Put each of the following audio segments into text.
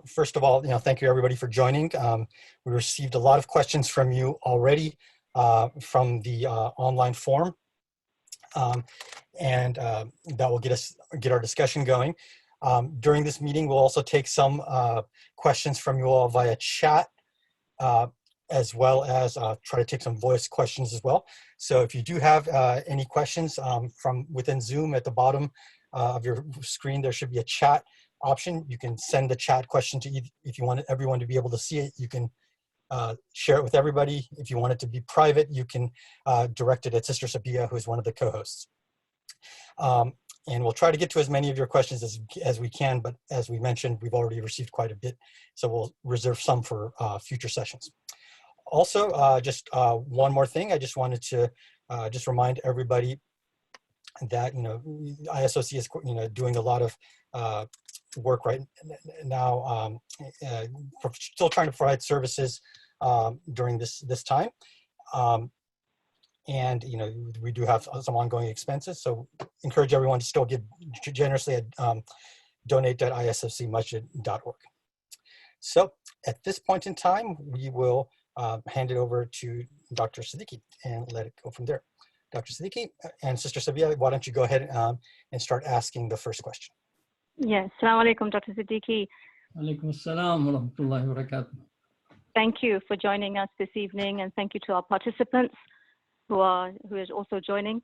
First of all, thank you everybody for joining. We received a lot of questions from you already from the online form, and that will get our discussion going. During this meeting, we'll also take some questions from you all via chat, as well as try to take some voice questions as well. So if you do have any questions from within Zoom, at the bottom of your screen, there should be a chat option. You can send the chat question to if you want everyone to be able to see it. You can share it with everybody. If you want it to be private, you can direct it at Sister Sabia, who is one of the co-hosts. And we'll try to get to as many of your questions as we can, but as we mentioned, we've already received quite a bit, so we'll reserve some for future sessions. Also, just one more thing, I just wanted to just remind everybody that ISOC is doing a lot of work right now, still trying to provide services during this time, and we do have some ongoing expenses. So encourage everyone to still give generously at donate.isfcmasjid.org. So at this point in time, we will hand it over to Dr. Siddiqi and let it go from there. Dr. Siddiqi and Sister Sabia, why don't you go ahead and start asking the first question? Yes, Assalamu alaikum, Dr. Siddiqi. Alaikum assalam wa rahmatullahi wa barakatuh. Thank you for joining us this evening, and thank you to our participants who is also joining.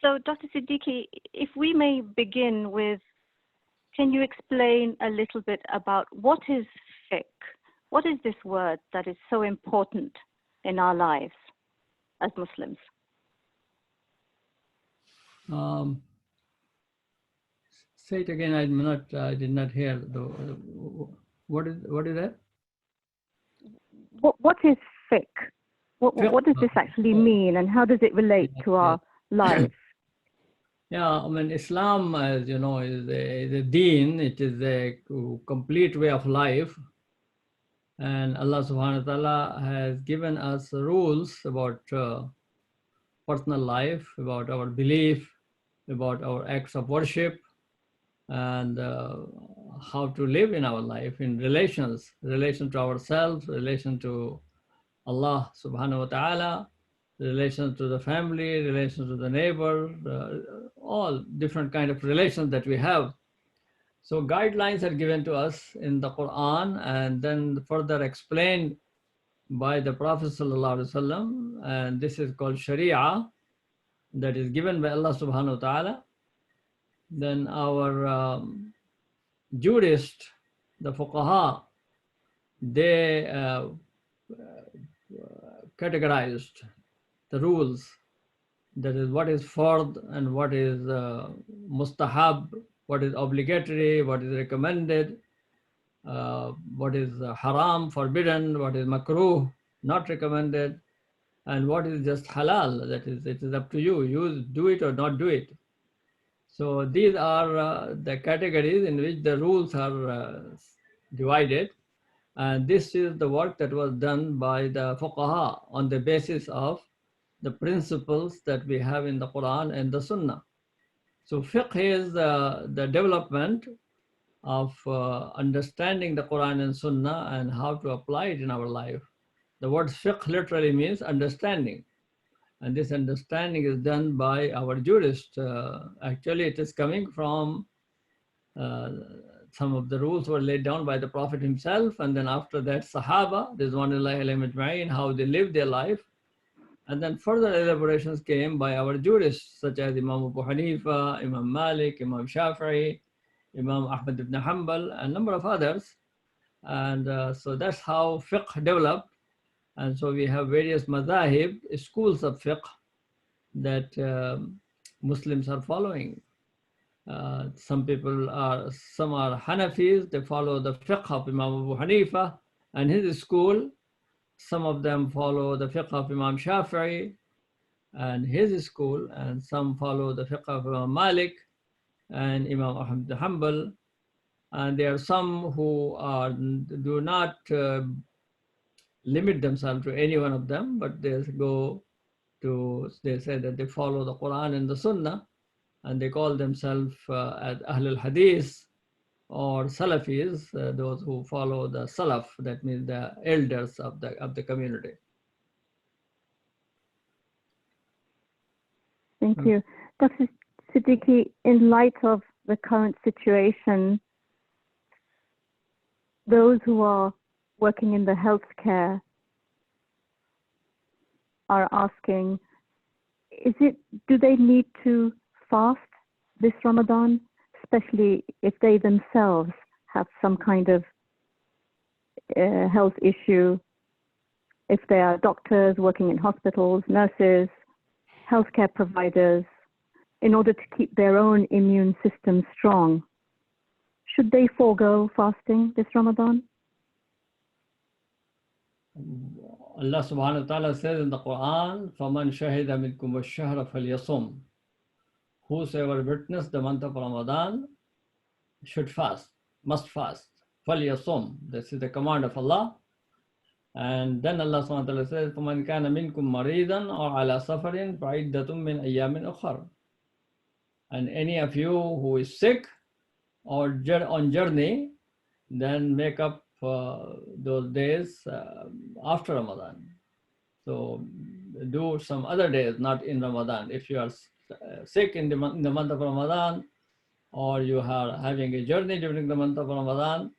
So, Dr. Siddiqi, if we may begin with, can you explain a little bit about what is fiqh? What is this word that is so important in our lives as Muslims? Say it again. I did not hear. What is that? What is fiqh? What does this actually mean, and how does it relate to our lives? Yeah, I mean, Islam, as you know, is a deen. It is a complete way of life. And Allah subhanahu wa ta'ala has given us rules about personal life, about our belief, about our acts of worship, and how to live in our life in relation to ourselves, relation to Allah subhanahu wa ta'ala, relation to the family, relation to the neighbor, all different kind of relations that we have. So guidelines are given to us in the Quran and then further explained by the Prophet sallallahu alaihi wasallam, and this is called Sharia, that is given by Allah subhanahu wa ta'ala. Then our jurists, the fuqaha, they categorized the rules, that is what is fard and what is mustahab, what is obligatory, what is recommended, what is haram, forbidden, what is makruh, not recommended, and what is just halal, that is, it is up to you, you do it or not do it. So these are the categories in which the rules are divided. And this is the work that was done by the fuqaha on the basis of the principles that we have in the Quran and the Sunnah. So fiqh is the development of understanding the Quran and Sunnah and how to apply it in our life. The word fiqh literally means understanding. And this understanding is done by our jurists. Actually, it is coming from some of the rules were laid down by the Prophet himself, and then after that, Sahaba, Rizwanullahi alayhim ajma'in, how they lived their life. And then further elaborations came by our jurists, such as Imam Abu Hanifa, Imam Malik, Imam Shafi'i, Imam Ahmad ibn Hanbal, and a number of others. And so that's how fiqh developed. And so we have various madhahib, schools of fiqh that Muslims are following. Some are Hanafis, they follow the fiqh of Imam Abu Hanifa and his school. Some of them follow the fiqh of Imam Shafi'i and his school, and some follow the fiqh of Imam Malik and Imam Ahmad ibn Hanbal. And there are some who do not limit themselves to any one of them, but they say that they follow the Quran and the Sunnah, and they call themselves as Ahlul Hadith, or Salafis, those who follow the Salaf, that means the elders of the community. Thank you. Dr. Siddiqui, in light of the current situation, those who are working in the healthcare are asking, do they need to fast this Ramadan, especially if they themselves have some kind of health issue, if they are doctors working in hospitals, nurses, healthcare providers, in order to keep their own immune system strong? Should they forego fasting this Ramadan? Allah subhanahu wa ta'ala says in the Quran, فَمَنْ شَهِدَ مِنْكُمُ الشَّهْرَ فَلْيَصُمْ. Whosoever witnessed the month of Ramadan should fast, must fast. فَلْيَصُمْ. This is the command of Allah. And then Allah subhanahu wa ta'ala says, فَمَنْ كَانَ مِنْكُمْ مَرِيضًا أَوْ عَلَى سَفَرٍ فَعِدَّةٌ مِّنْ أَيَّامٍ أُخَرٍ. And any of you who is sick or on journey, then make up those days after Ramadan. So do some other days, not in Ramadan. If you are sick in the month of Ramadan, or you are having a journey during the month of Ramadan,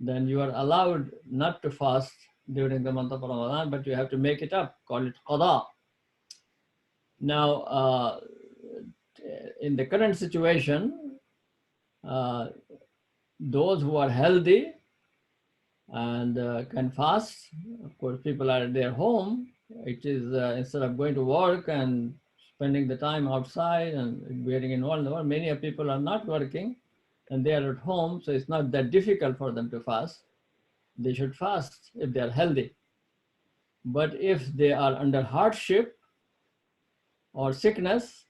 then you are allowed not to fast during the month of Ramadan, but you have to make it up, call it qada. Now, in the current situation, those who are healthy and can fast, of course, people are at their home. It is instead of going to work and spending the time outside and getting involved in the world, many people are not working and they are at home, so it's not that difficult for them to fast. They should fast if they are healthy. But if they are under hardship or sickness,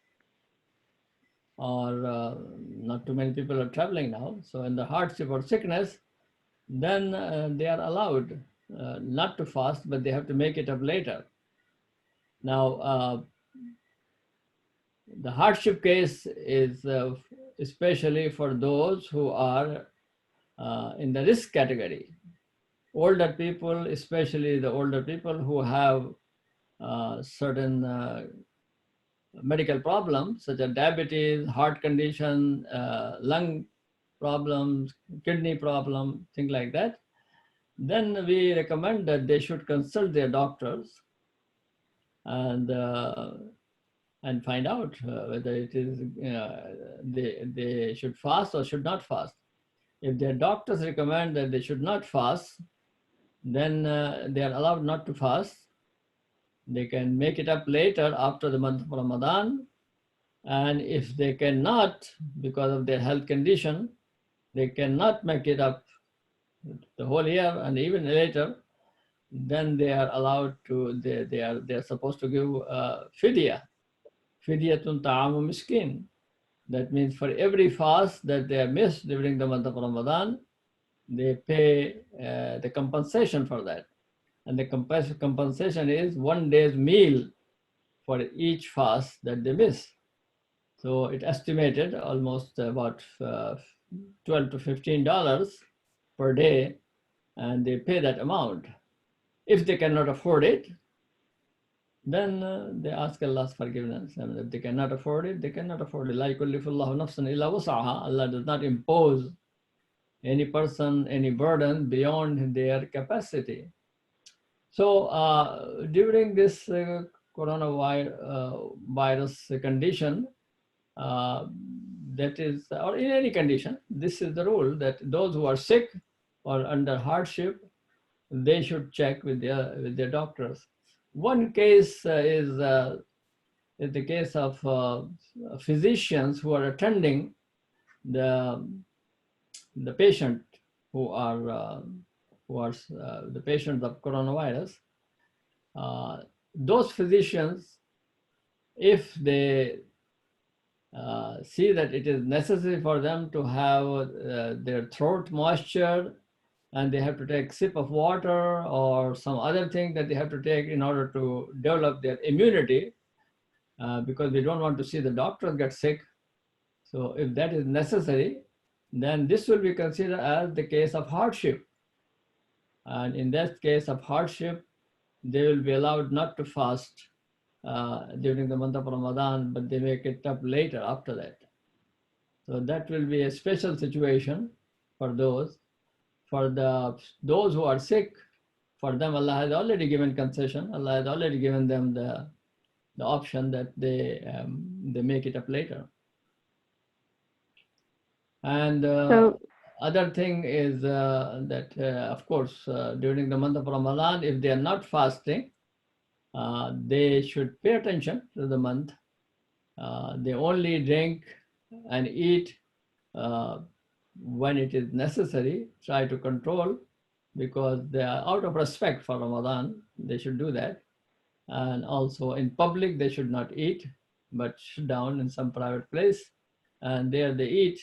or not too many people are traveling now, so in the hardship or sickness, then they are allowed not to fast, but they have to make it up later. Now, the hardship case is especially for those who are in the risk category. Older people, especially the older people who have certain medical problems such as diabetes, heart condition, lung problems, kidney problem, things like that, then we recommend that they should consult their doctors and find out whether it is they should fast or should not fast. If their doctors recommend that they should not fast, then they are allowed not to fast. They can make it up later after the month of Ramadan. And if they cannot, because of their health condition, they cannot make it up the whole year and even later, then they are allowed to, they are supposed to give fidya. Fidyatun ta'amu miskin. That means for every fast that they have missed during the month of Ramadan, they pay the compensation for that. And the compensation is 1 day's meal for each fast that they miss. So it estimated almost about $12 to $15 per day, and they pay that amount. If they cannot afford it, then they ask Allah's forgiveness. And if they cannot afford it, they cannot afford it. La yukallifullahu nafsan illa wus'aha. Allah does not impose any person any burden beyond their capacity. So during this coronavirus condition, that is, or in any condition, this is the rule that those who are sick or under hardship, they should check with their doctors. One case is the case of physicians who are attending the patient who are the patients of coronavirus. Those physicians, if they see that it is necessary for them to have their throat moisture and they have to take a sip of water or some other thing that they have to take in order to develop their immunity, because we don't want to see the doctors get sick. So if that is necessary, then this will be considered as the case of hardship. And in that case of hardship, they will be allowed not to fast during the month of Ramadan, but they make it up later after that. So that will be a special situation for those. For those who are sick, for them Allah has already given concession. Allah has already given them the option that they make it up later. And other thing is that, of course, during the month of Ramadan, if they are not fasting, they should pay attention to the month. They only drink and eat when it is necessary, try to control, because they are out of respect for Ramadan, they should do that. And also in public, they should not eat, but sit down in some private place, and there they eat.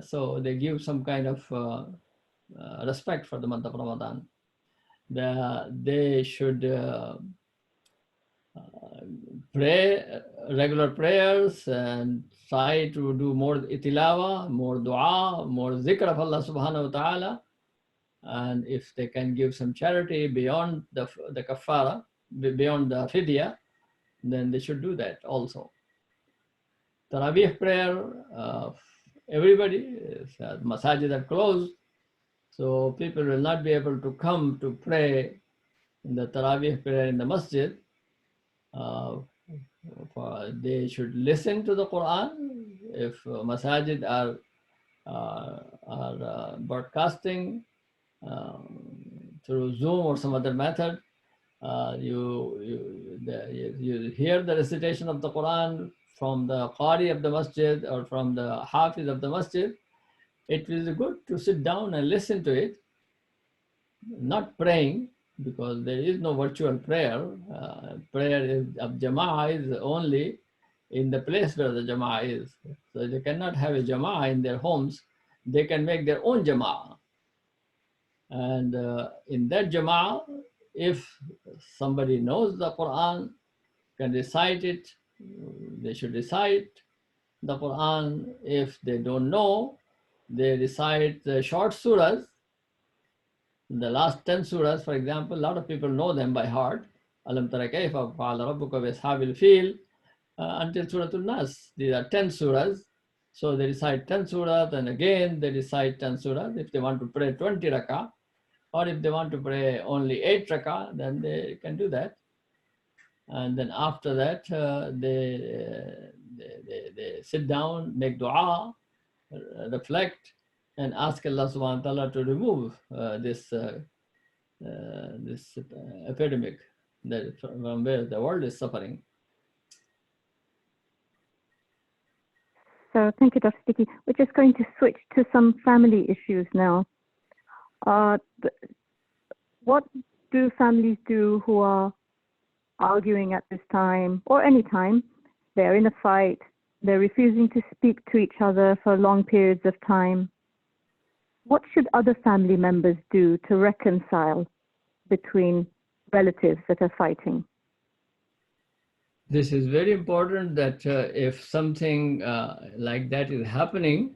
So they give some kind of respect for the month of Ramadan. They should pray regular prayers and try to do more itilawa, more dua, more zikr of Allah subhanahu wa ta'ala. And if they can give some charity beyond the kafara, beyond the fidya, then they should do that also. Taraweeh prayer, everybody, masajid are closed, so people will not be able to come to pray in the Taraweeh prayer in the masjid. They should listen to the Quran. If masajid are broadcasting through Zoom or some other method, you hear the recitation of the Quran from the Qari of the masjid or from the Hafiz of the masjid. It is good to sit down and listen to it, not praying, because there is no virtual prayer. Prayer of Jama'ah is only in the place where the Jama'ah is. So they cannot have a Jama'ah in their homes. They can make their own Jama'ah. And in that Jama'ah, if somebody knows the Quran, can recite it, they should recite the Quran. If they don't know, they recite the short surahs. The last 10 surahs, for example, a lot of people know them by heart. Alam tara kayfa fa'ala rabbuka bi ashabil fil until Suratul Nas. These are 10 surahs. So they recite 10 surahs, and again they recite 10 surahs. If they want to pray 20 rakah, or if they want to pray only 8 rakah, then they can do that. And then after that, they sit down, make dua, reflect, and ask Allah subhanahu wa ta'ala to remove this epidemic from where the world is suffering. So thank you, Dr. Siddiqui. We're just going to switch to some family issues now. What do families do who are arguing at this time or any time? They're in a fight, they're refusing to speak to each other for long periods of time. What should other family members do to reconcile between relatives that are fighting? This is very important, that if something like that is happening,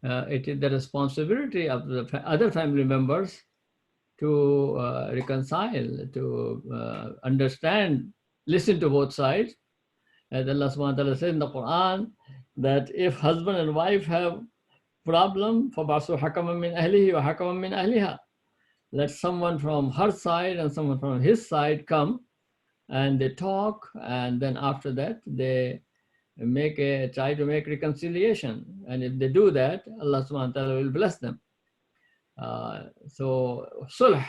it is the responsibility of the other family members to reconcile, to understand, listen to both sides. As Allah subhanahu wa ta'ala says in the Quran, that if husband and wife have problem, فَبَعْثُوا حَكَمًا مِنْ أَهْلِهِ وَحَكَمًا مِنْ أَهْلِهَا, let someone from her side and someone from his side come, and they talk, and then after that they try to make reconciliation. And if they do that, Allah subhanahu wa ta'ala will bless them. So sulh,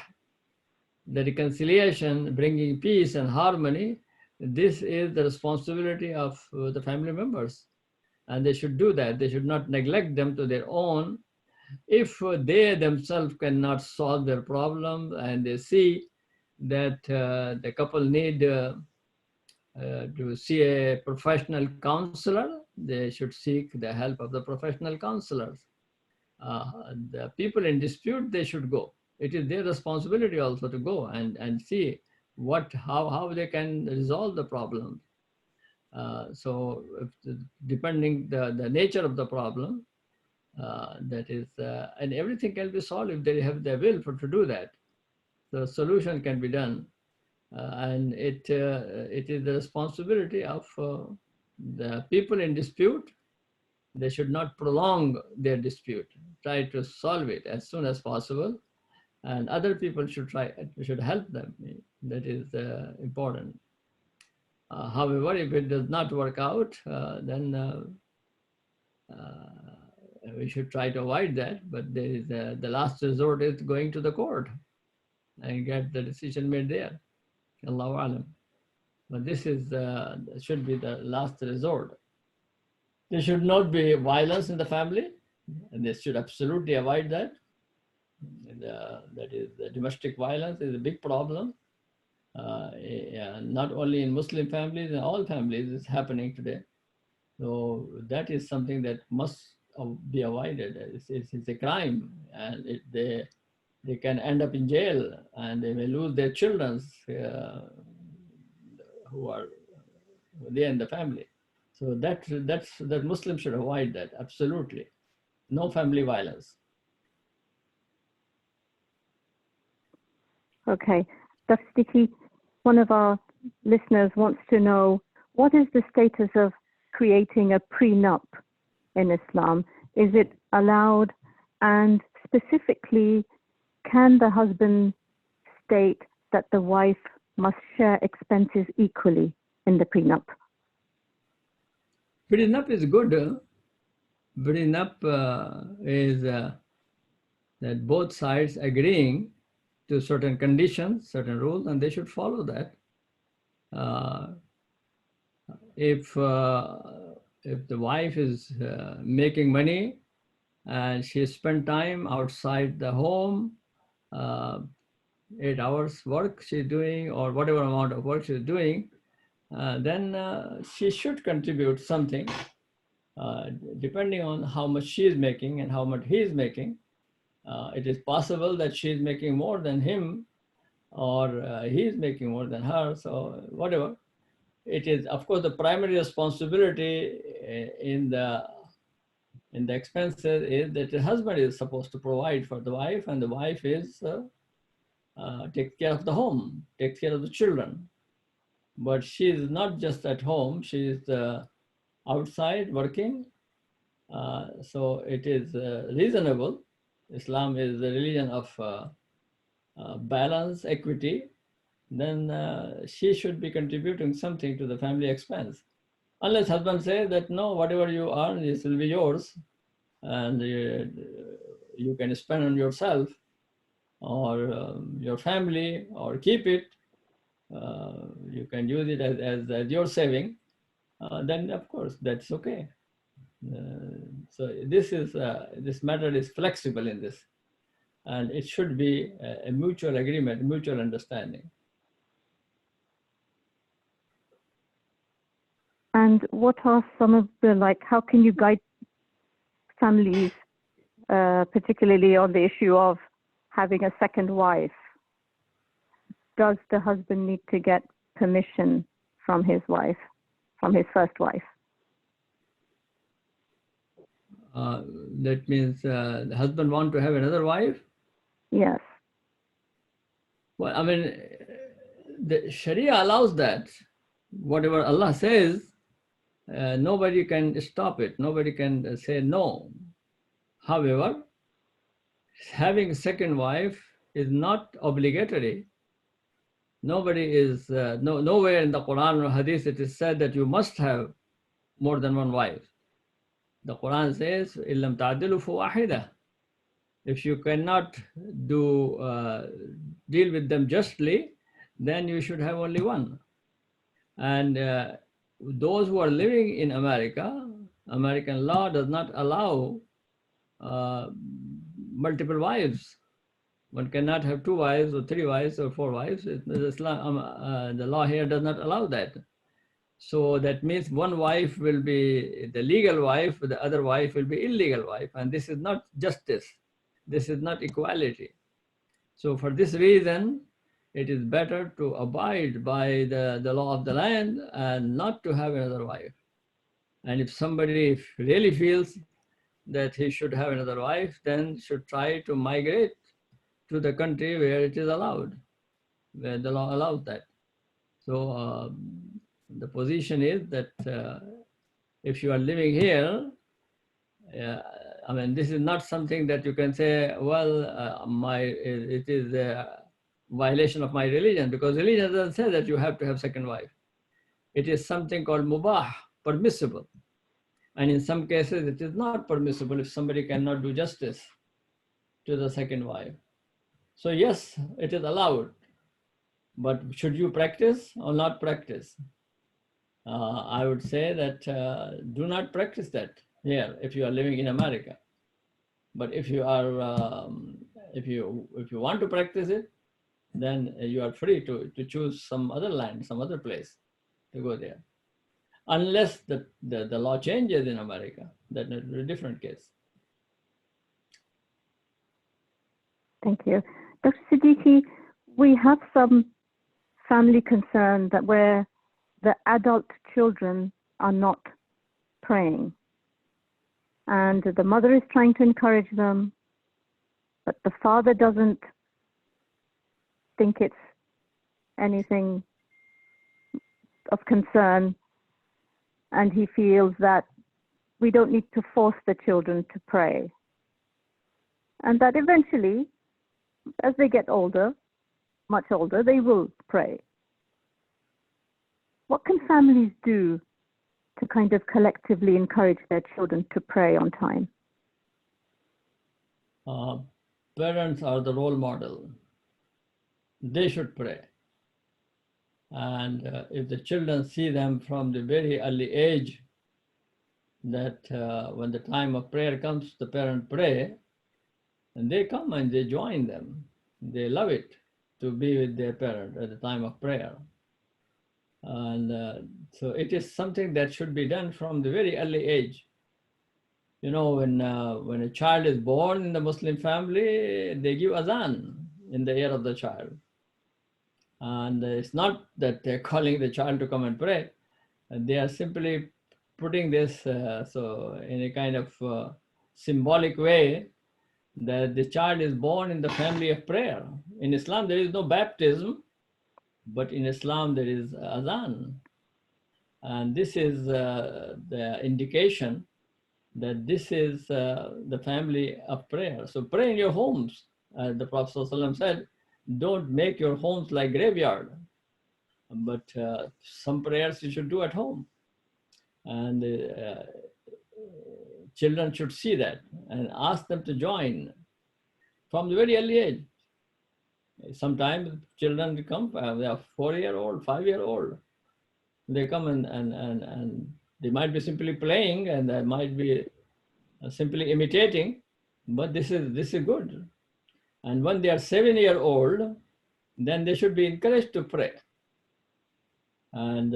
the reconciliation, bringing peace and harmony, this is the responsibility of the family members, and they should do that. They should not neglect them to their own. If they themselves cannot solve their problem and they see that the couple need to see a professional counselor, they should seek the help of the professional counselors. The people in dispute, they should go. It is their responsibility also to go and see how they can resolve the problem. So depending the nature of the problem, That is, and everything can be solved if they have the will to do that. The solution can be done, and it is the responsibility of the people in dispute. They should not prolong their dispute. Try to solve it as soon as possible, and other people should help them. That is important. However, if it does not work out, then we should try to avoid that. But there is the last resort is going to the court and get the decision made there. Allahu alam. But this is should be the last resort. There should not be violence in the family, and they should absolutely avoid that. That is, the domestic violence is a big problem. Not only in Muslim families, in all families, it's happening today. So that is something that must be avoided. It's a crime, and they can end up in jail, and they may lose their children who are there in the family. So that Muslims should avoid that, absolutely. No family violence. Okay. Dr. Siddiqi, one of our listeners wants to know, what is the status of creating a prenup in Islam? Is it allowed? And specifically, can the husband state that the wife must share expenses equally in the prenup? Prenup is good. Prenup is that both sides agreeing to certain conditions, certain rules, and they should follow that. If the wife is making money and she spent time outside the home, 8 hours work she's doing, or whatever amount of work she's doing, then she should contribute something, depending on how much she is making and how much he is making. It is possible that she is making more than him, or he is making more than her, so whatever. It is, of course, the primary responsibility in the expenses is that the husband is supposed to provide for the wife, and the wife is takes care of the home, takes care of the children. But she is not just at home, she is outside working. So it is reasonable. Islam is the religion of balance, equity. Then she should be contributing something to the family expense. Unless husband says that, no, whatever you earn, this will be yours, and you can spend on yourself or your family, or keep it. You can use it as your saving. Then of course that's okay. So this matter is flexible in this, and it should be a mutual agreement, mutual understanding. And what are some of the, how can you guide families, particularly on the issue of having a second wife? Does the husband need to get permission from his wife, from his first wife? That means the husband wants to have another wife? Yes. Well, I mean, the Sharia allows that. Whatever Allah says, nobody can stop it. Nobody can say no. However, having a second wife is not obligatory. Nobody is, nowhere in the Quran or Hadith it is said that you must have more than one wife. The Quran says, إِلَّمْ تَعْدِلُوا فَوَاحِدَةً. If you cannot deal with them justly, then you should have only one. And those who are living in America, American law does not allow multiple wives. One cannot have 2 wives or 3 wives or 4 wives. The law here does not allow that. So that means one wife will be the legal wife, the other wife will be illegal wife. And this is not justice. This is not equality. So for this reason, it is better to abide by the law of the land and not to have another wife. And if somebody really feels that he should have another wife, then should try to migrate to the country where it is allowed, where the law allows that. So the position is that if you are living here, I mean, this is not something that you can say, well, it is a violation of my religion, because religion doesn't say that you have to have second wife. It is something called mubah, permissible. And in some cases, it is not permissible if somebody cannot do justice to the second wife. So yes, it is allowed, but should you practice or not practice? I would say that do not practice that here if you are living in America. But if you are, if you want to practice it, then you are free to choose some other land, some other place to go there. Unless the law changes in America, then it's a different case. Thank you. Dr. Siddiqui, we have some family concern that where the adult children are not praying, and the mother is trying to encourage them, but the father doesn't think it's anything of concern, and he feels that we don't need to force the children to pray, and that eventually, as they get older, much older, they will pray. What can families do to kind of collectively encourage their children to pray on time? Parents are the role model. They should pray. And if the children see them from the very early age, that when the time of prayer comes, the parent pray, and they come and they join them. They love it to be with their parent at the time of prayer. And so it is something that should be done from the very early age. You know, when a child is born in the Muslim family, they give azan in the ear of the child. And it's not that they're calling the child to come and pray. They are simply putting this so in a kind of symbolic way that the child is born in the family of prayer. In Islam, there is no baptism, but in Islam, there is azan. And this is the indication that this is the family of prayer. So pray in your homes. The Prophet ﷺ said, don't make your homes like graveyard, but some prayers you should do at home. And children should see that and ask them to join from the very early age. Sometimes children come, they are 4-year-old, 5-year-old. They come and they might be simply playing, and they might be simply imitating, but this is good. And when they are 7-year-old, then they should be encouraged to pray. And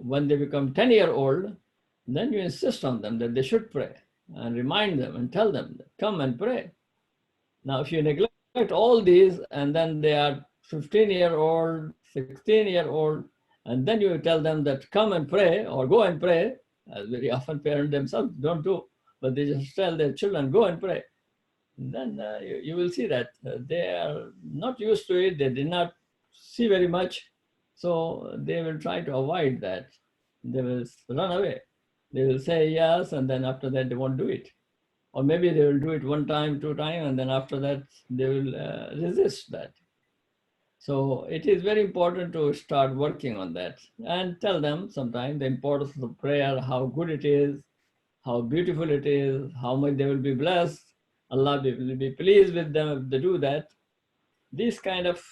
when they become 10-year-old, then you insist on them that they should pray and remind them and tell them, come and pray. Now, if you neglect all these and then they are 15-year-old, 16-year-old, and then you tell them that come and pray or go and pray, as very often parents themselves don't do, but they just tell their children, go and pray. And then you will see that they are not used to it, they did not see very much, so they will try to avoid that. They will run away. They will say yes, and then after that they won't do it. Or maybe they will do it 1 time, 2 times, and then after that they will resist that. So it is very important to start working on that and tell them sometimes the importance of prayer, how good it is, how beautiful it is, how much they will be blessed. Allah will be pleased with them if they do that. These kind of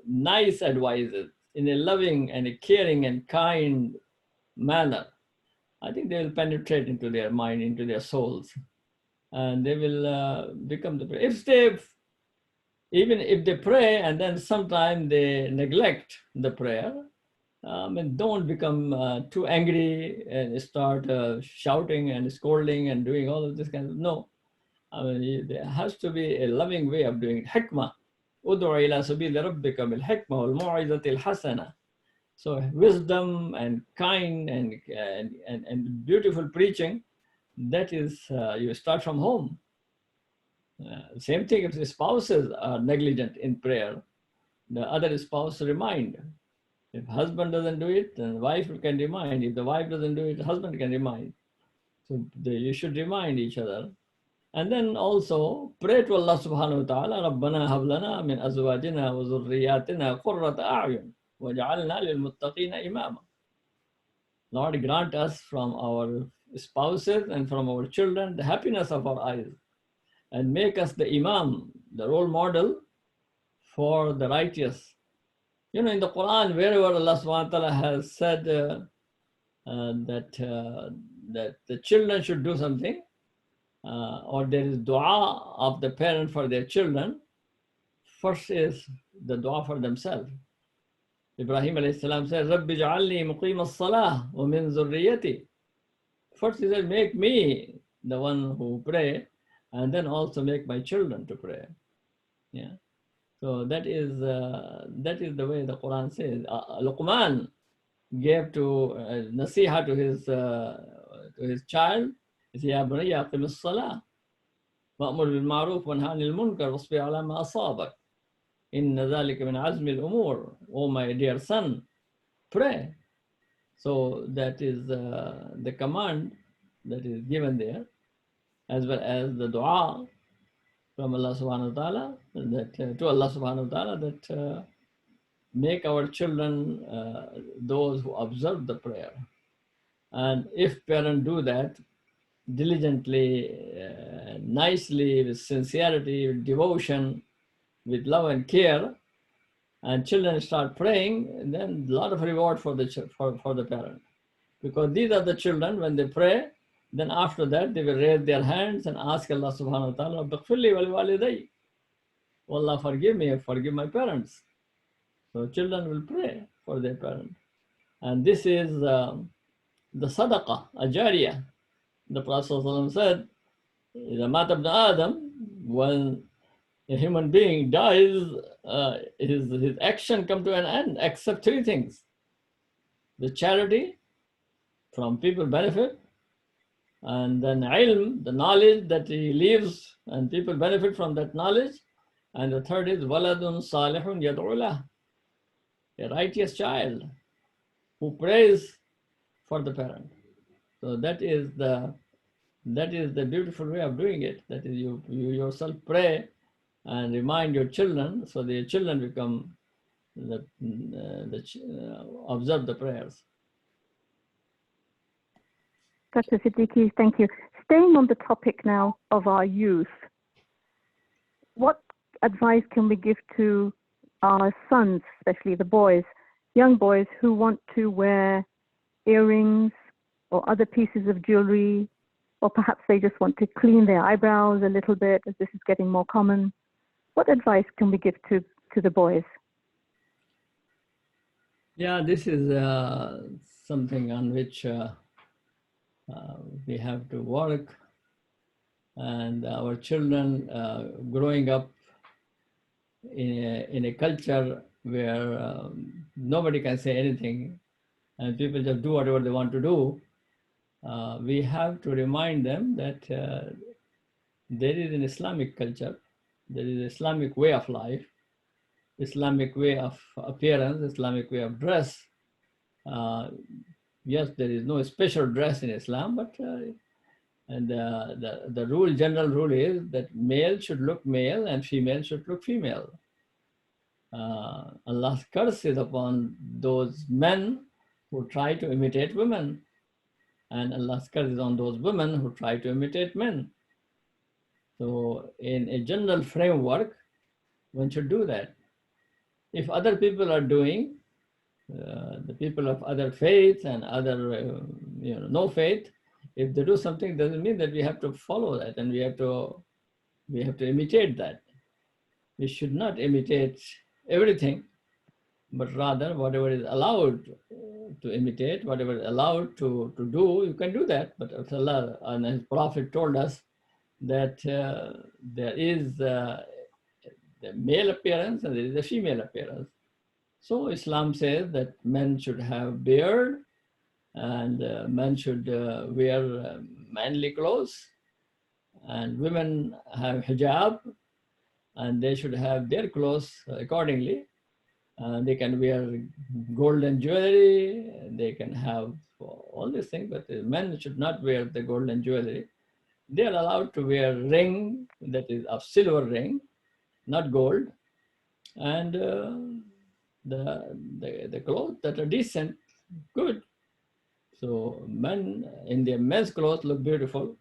nice advices in a loving and a caring and kind manner, I think they will penetrate into their mind, into their souls, and they will become the prayer. Even if they pray and then sometimes they neglect the prayer, and don't become too angry and start shouting and scolding and doing all of this kind of, no. I mean, there has to be a loving way of doing it. Hikmah. Ud'u ila sabili rabbika bil hikmah wal mu'izatil hasana. So wisdom and kind and beautiful preaching, that is, you start from home. Same thing if the spouses are negligent in prayer, the other spouse remind. If husband doesn't do it, then wife can remind. If the wife doesn't do it, husband can remind. So you should remind each other. And then also pray to Allah subhanahu wa ta'ala, رَبَّنَا هَبْ لَنَا مِنْ أَزْوَاجِنَا وَذُرِّيَّاتِنَا قُرَّةَ أَعْيُنٍ وَاجْعَلْنَا لِلْمُتَّقِينَ إِمَامًا. Lord, grant us from our spouses and from our children the happiness of our eyes, and make us the imam, the role model for the righteous. You know, in the Quran, wherever Allah subhanahu wa ta'ala has said that the children should do something, or there is dua of the parent for their children, first is the dua for themselves. Ibrahim alayhi salam says, Rabbi ja'alni muqim as-salah wa min zurriyati. First he said, make me the one who pray, and then also make my children to pray. Yeah. So that is the way the Quran says. Luqman gave to nasiha to his child. He said, Ya bunayya aqim as-salah wa'mur bil ma'ruf wa nahy 'anil munkar wasbir 'ala ma asabak. Inna dhalika min 'azmi al-umur. Oh my dear son, pray. So that is the command that is given there, as well as the dua from Allah subhanahu wa ta'ala, that to Allah subhanahu wa ta'ala, that make our children those who observe the prayer. And if parents do that diligently, nicely, with sincerity, with devotion, with love and care, and children start praying, then a lot of reward for the parent. Because these are the children, when they pray, then after that they will raise their hands and ask Allah subhanahu wa ta'ala, Baghfirli wa liwalidayya. Oh Allah, forgive me, forgive my parents. So children will pray for their parents. And this is the sadaqah, ajariyah. The Prophet ﷺ said, إِذَا مَاتَ ابْنُ Adam, when a human being dies, his action come to an end, except three things: the charity from people benefit, and then ilm, the knowledge that he leaves and people benefit from that knowledge, and the third is waladun salihun yad'u lah, a righteous child who prays for the parent. So that is the beautiful way of doing it. That is, you yourself pray and remind your children, so the children become observe the prayers. Dr. Siddiqui, thank you. Staying on the topic now of our youth, what advice can we give to our sons, especially the boys, young boys who want to wear earrings or other pieces of jewelry, or perhaps they just want to clean their eyebrows a little bit, as this is getting more common? What advice can we give to the boys? Yeah, this is something on which we have to work. And our children growing up in a culture where nobody can say anything and people just do whatever they want to do, we have to remind them that there is an Islamic culture, there is an Islamic way of life, Islamic way of appearance, Islamic way of dress. Yes, there is no special dress in Islam, but and the general rule is that male should look male and female should look female. Allah's curse is upon those men who try to imitate women, and Allah's curse is on those women who try to imitate men. So in a general framework, one should do that. If other people are doing, the people of other faiths and other, no faith, if they do something, doesn't mean that we have to follow that and we have to imitate that. We should not imitate everything, but rather whatever is allowed to imitate, whatever is allowed to do, you can do that. But Allah and His Prophet told us that there is the male appearance and there is the female appearance. So Islam says that men should have beard and men should wear manly clothes, and women have hijab, and they should have their clothes accordingly. They can wear gold and jewelry, they can have all these things, but men should not wear the gold and jewelry. They are allowed to wear ring that is of silver ring, not gold, and the clothes that are decent, good. So men in their men's clothes look beautiful,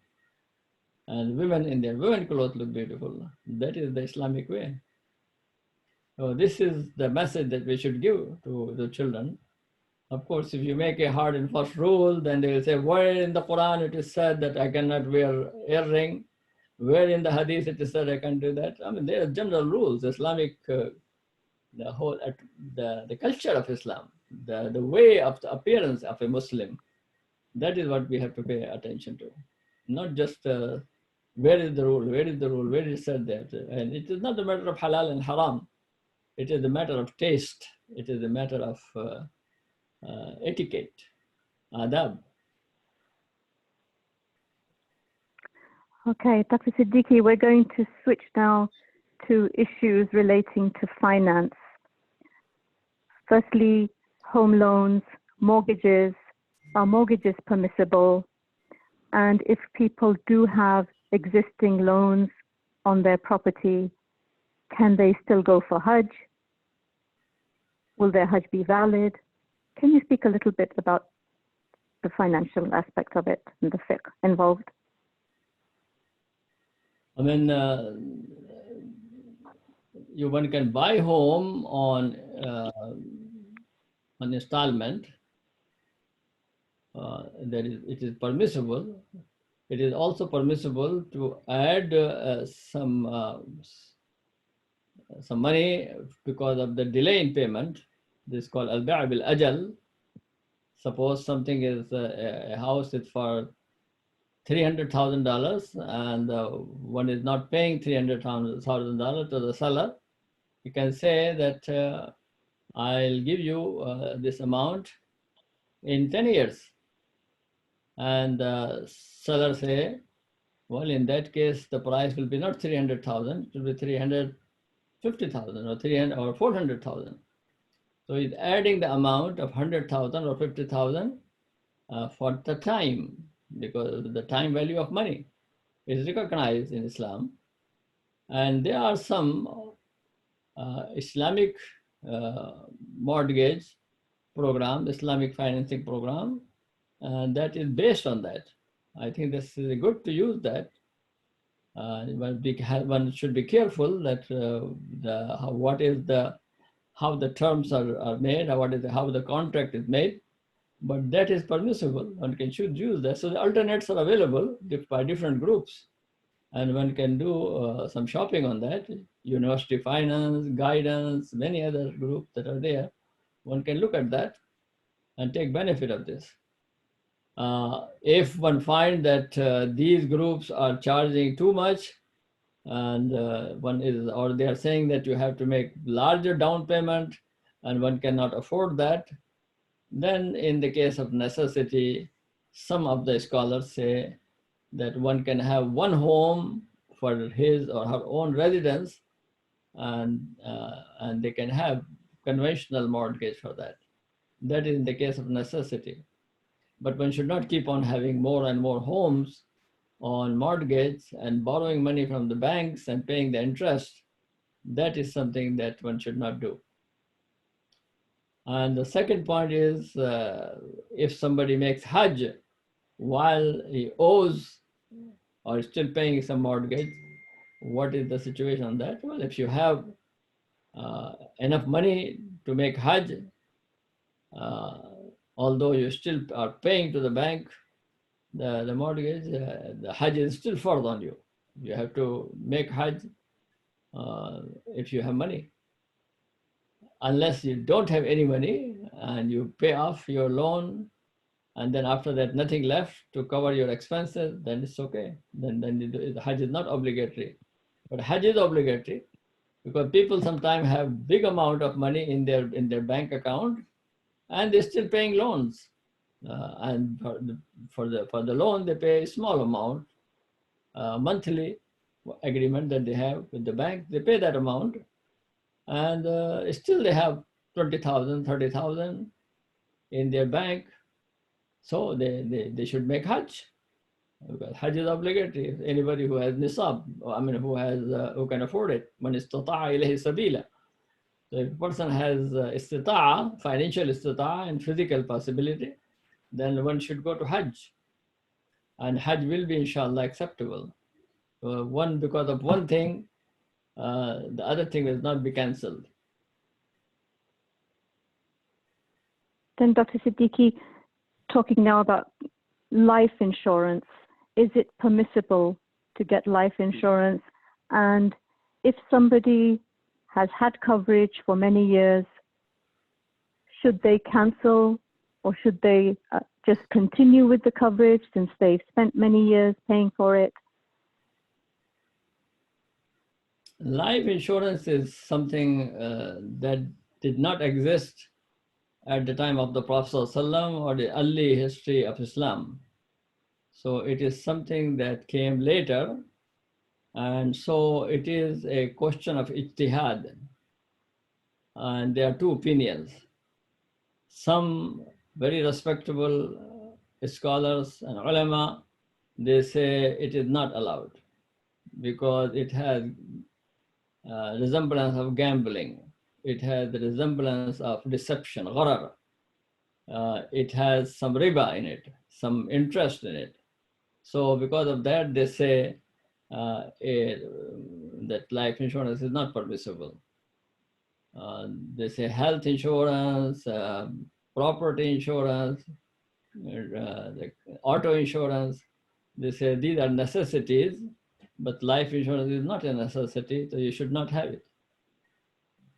and women in their women clothes look beautiful. That is the Islamic way. So this is the message that we should give to the children. Of course, if you make a hard and fast rule, then they will say, where in the Quran it is said that I cannot wear earring? Where in the Hadith it is said I can do that? I mean, there are general rules. Islamic, the whole, the culture of Islam, the way of the appearance of a Muslim, that is what we have to pay attention to. Not just where is the rule, where is the rule, where is it said that? And it is not a matter of halal and haram. It is a matter of taste. It is a matter of etiquette, adab. Okay, Dr. Siddiqui, we're going to switch now to issues relating to finance. Firstly, home loans, mortgages. Are mortgages permissible? And if people do have existing loans on their property, can they still go for Hajj? Will their Hajj be valid? Can you speak a little bit about the financial aspect of it and the fiqh involved? I mean, one can buy home on installment. It is permissible. It is also permissible to add some money because of the delay in payment. This is called al-ba' bil-ajal. Suppose something is a house is for $300,000 and one is not paying $300,000 to the seller. You can say that I'll give you this amount in 10 years. And the seller say, well, in that case, the price will be not 300,000, it will be 350,000 or 300 or 400,000. So he's adding the amount of 100,000 or 50,000 for the time, because the time value of money is recognized in Islam. And there are some Islamic mortgage program, Islamic financing program, and that is based on that. I think this is good to use that. One should be careful that how the terms are made, how the contract is made, but that is permissible. One should use that. So the alternates are available by different groups, and one can do some shopping on that. University finance, guidance, many other groups that are there. One can look at that and take benefit of this. If one finds that these groups are charging too much, and or they are saying that you have to make larger down payment and one cannot afford that, then in the case of necessity, some of the scholars say that one can have one home for his or her own residence, and they can have conventional mortgage for that. That is in the case of necessity. But one should not keep on having more and more homes on mortgage and borrowing money from the banks and paying the interest. That is something that one should not do. And the second point is, if somebody makes Hajj while he owes or is still paying some mortgage, what is the situation on that? Well, if you have enough money to make Hajj, although you still are paying to the bank the mortgage, the Hajj is still further on you. You have to make Hajj if you have money. Unless you don't have any money and you pay off your loan, and then after that nothing left to cover your expenses, then it's okay. Then the Hajj is not obligatory. But Hajj is obligatory because people sometimes have big amount of money in their bank account and they're still paying loans. And for the loan, they pay a small amount, monthly agreement that they have with the bank. They pay that amount, and still they have 20,000, 30,000 in their bank. So they should make Hajj. Because Hajj is obligatory. Anybody who has nisab, I mean, who can afford it. Man istata'a ilayhi sabila. So if a person has istita'a, financial istita'a and physical possibility, then one should go to Hajj. And Hajj will be, inshallah, acceptable. Because of one thing, the other thing will not be cancelled. Then Dr. Siddiqui, talking now about life insurance, is it permissible to get life insurance? And if somebody has had coverage for many years, should they cancel or should they just continue with the coverage since they've spent many years paying for it? Life insurance is something that did not exist at the time of the Prophet ﷺ or the early history of Islam. So it is something that came later, and so it is a question of ijtihad. And there are two opinions. Some very respectable scholars and ulama, they say it is not allowed because it has resemblance of gambling. It has the resemblance of deception, gharar. It has some riba in it, some interest in it. So because of that, they say that life insurance is not permissible. They say health insurance, property insurance, like auto insurance. They say these are necessities, but life insurance is not a necessity, so you should not have it.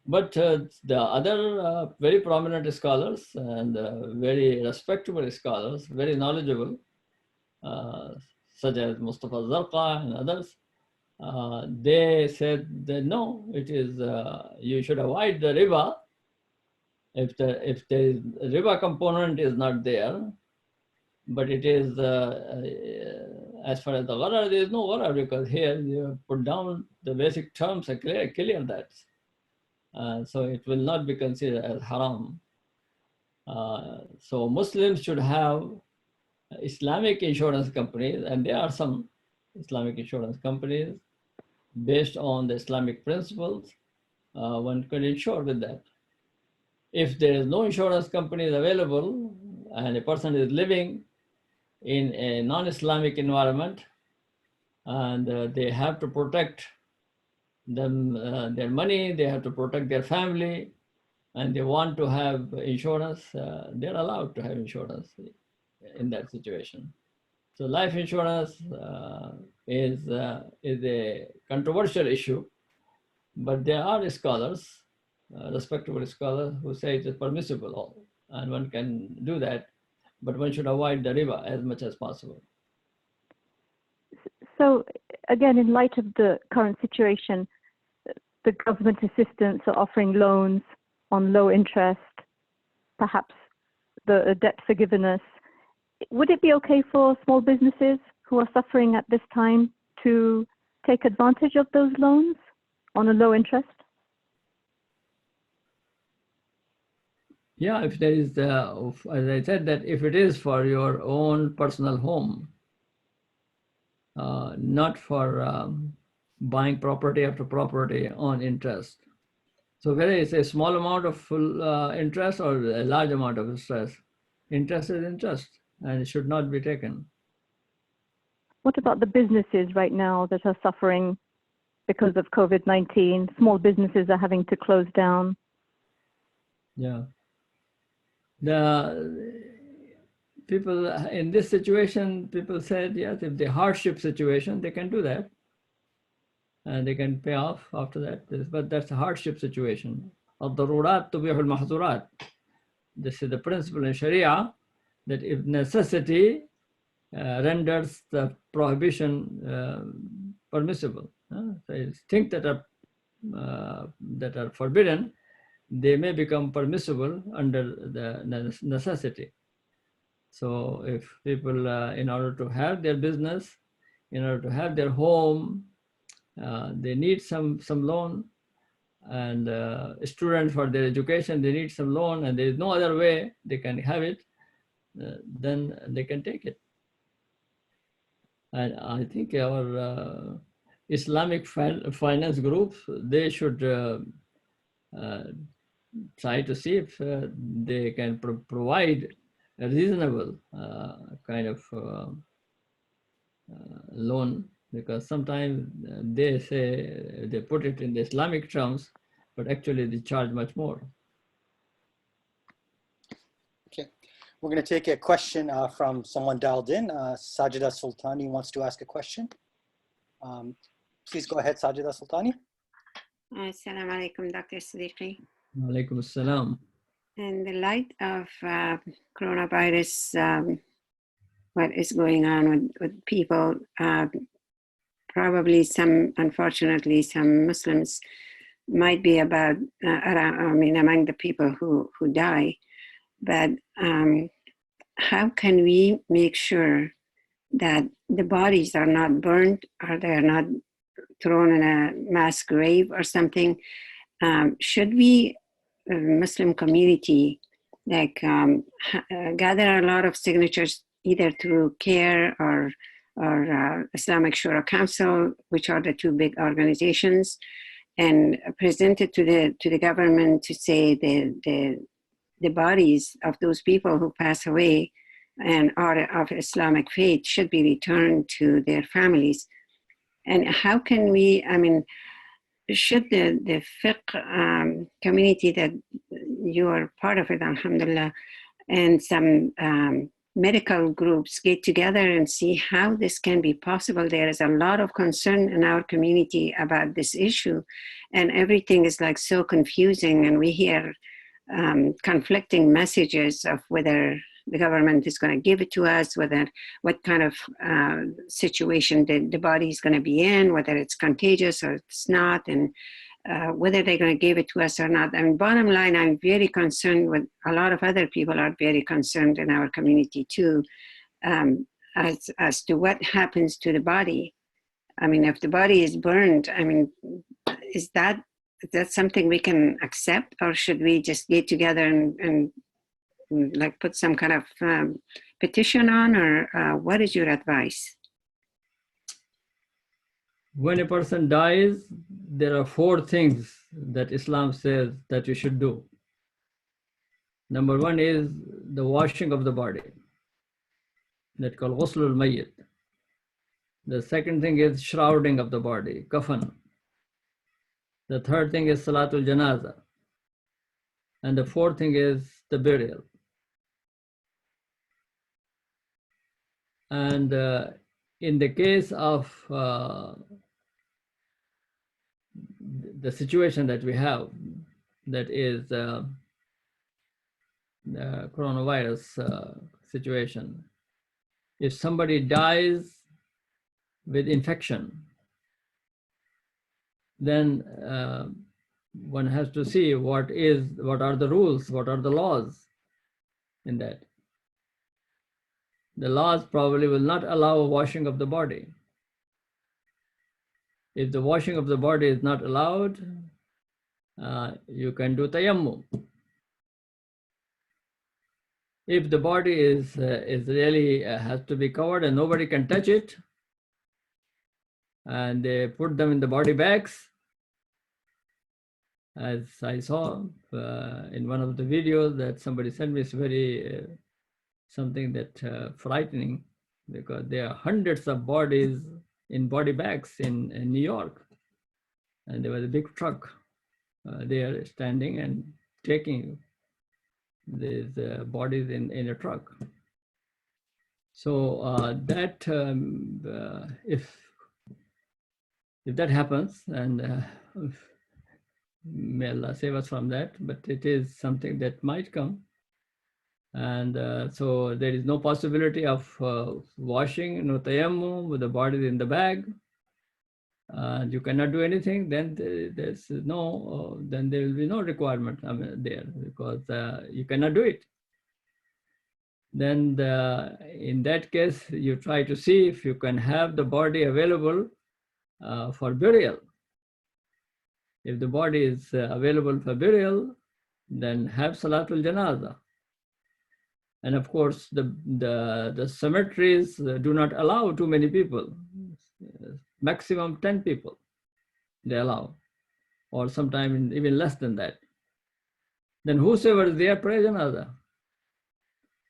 But the other very prominent scholars and very respectable scholars, very knowledgeable, such as Mustafa Zarqa and others, they said that no, it is you should avoid the riba. If the riba component is not there, but it is as far as the gharar, there is no gharar because here you put down the basic terms are clear that. So it will not be considered as haram. So Muslims should have Islamic insurance companies, and there are some Islamic insurance companies based on the Islamic principles. One could insure with that. If there is no insurance company available and a person is living in a non-Islamic environment and they have to protect them, their money, they have to protect their family, and they want to have insurance, they're allowed to have insurance in that situation. So life insurance is a controversial issue, but there are scholars, respectable scholars, who say it is permissible and one can do that, but one should avoid the riba as much as possible. So again, in light of the current situation, the government assistance are offering loans on low interest, perhaps the debt forgiveness. Would it be okay for small businesses who are suffering at this time to take advantage of those loans on a low interest? Yeah, if there is, as I said, that if it is for your own personal home, not for buying property after property on interest. So whether it's a small amount of full interest or a large amount of interest is interest and it should not be taken. What about the businesses right now that are suffering because of COVID-19? Small businesses are having to close down. Yeah. The people in this situation, people said, yes, if the hardship situation, they can do that. And they can pay off after that. But that's a hardship situation. Al-darurat tubihul mahzurat. This is the principle in Sharia that if necessity renders the prohibition permissible. So things that are forbidden, they may become permissible under the necessity. So if people, in order to have their business, in order to have their home, they need some loan, and students for their education, they need some loan, and there is no other way they can have it, then they can take it. And I think our Islamic finance groups, they should try to see if they can provide a reasonable kind of loan, because sometimes they say they put it in the Islamic terms, but actually they charge much more. Okay, we're going to take a question from someone dialed in. Sajida Sultani wants to ask a question. Please go ahead, Sajida Sultani. Assalamu alaikum, Dr. Siddiqi. Alaikum assalam. In the light of coronavirus, what is going on with people, probably unfortunately, some Muslims might be around, among the people who die. But how can we make sure that the bodies are not burned, or they're not thrown in a mass grave or something? Should we, Muslim community, gather a lot of signatures either through CARE or Islamic Shura Council, which are the two big organizations, and present it to the government to say the bodies of those people who pass away and are of Islamic faith should be returned to their families? And how can we, should the fiqh community that you are part of it, alhamdulillah, and some medical groups get together and see how this can be possible? There is a lot of concern in our community about this issue, and everything is like so confusing, and we hear conflicting messages of whether the government is going to give it to us, what kind of situation the body is going to be in, whether it's contagious or it's not, and whether they're going to give it to us or not. Bottom line, I'm very concerned with, a lot of other people are very concerned in our community too, as to what happens to the body. If the body is burned, is that something we can accept, or should we just get together and like put some kind of petition on, or what is your advice? When a person dies, there are 4 things that Islam says that you should do. Number 1 is the washing of the body, that's called ghuslul mayyit. The second thing is shrouding of the body, kafan. The third thing is salatul janaza. And the 4th thing is the burial. And in the case of the situation that we have, that is the coronavirus situation, if somebody dies with infection, then one has to see what are the rules, what are the laws in that. The laws probably will not allow washing of the body. If the washing of the body is not allowed, you can do tayammum. If the body is really has to be covered and nobody can touch it, and they put them in the body bags, as I saw in one of the videos that somebody sent me, it's very something that frightening, because there are hundreds of bodies in body bags in New York, and there was a big truck there standing and taking these bodies in a truck. So if that happens, and may Allah save us from that, but it is something that might come. And so there is no possibility of washing, no tayammum, with the body in the bag. You cannot do anything, then there's no, then there will be no requirement there, because you cannot do it. then in that case, you try to see if you can have the body available for burial. If the body is available for burial, then have Salatul Janazah. And of course, the cemeteries do not allow too many people. Maximum 10 people they allow, or sometimes even less than that. Then whosoever is there, pray Janazah.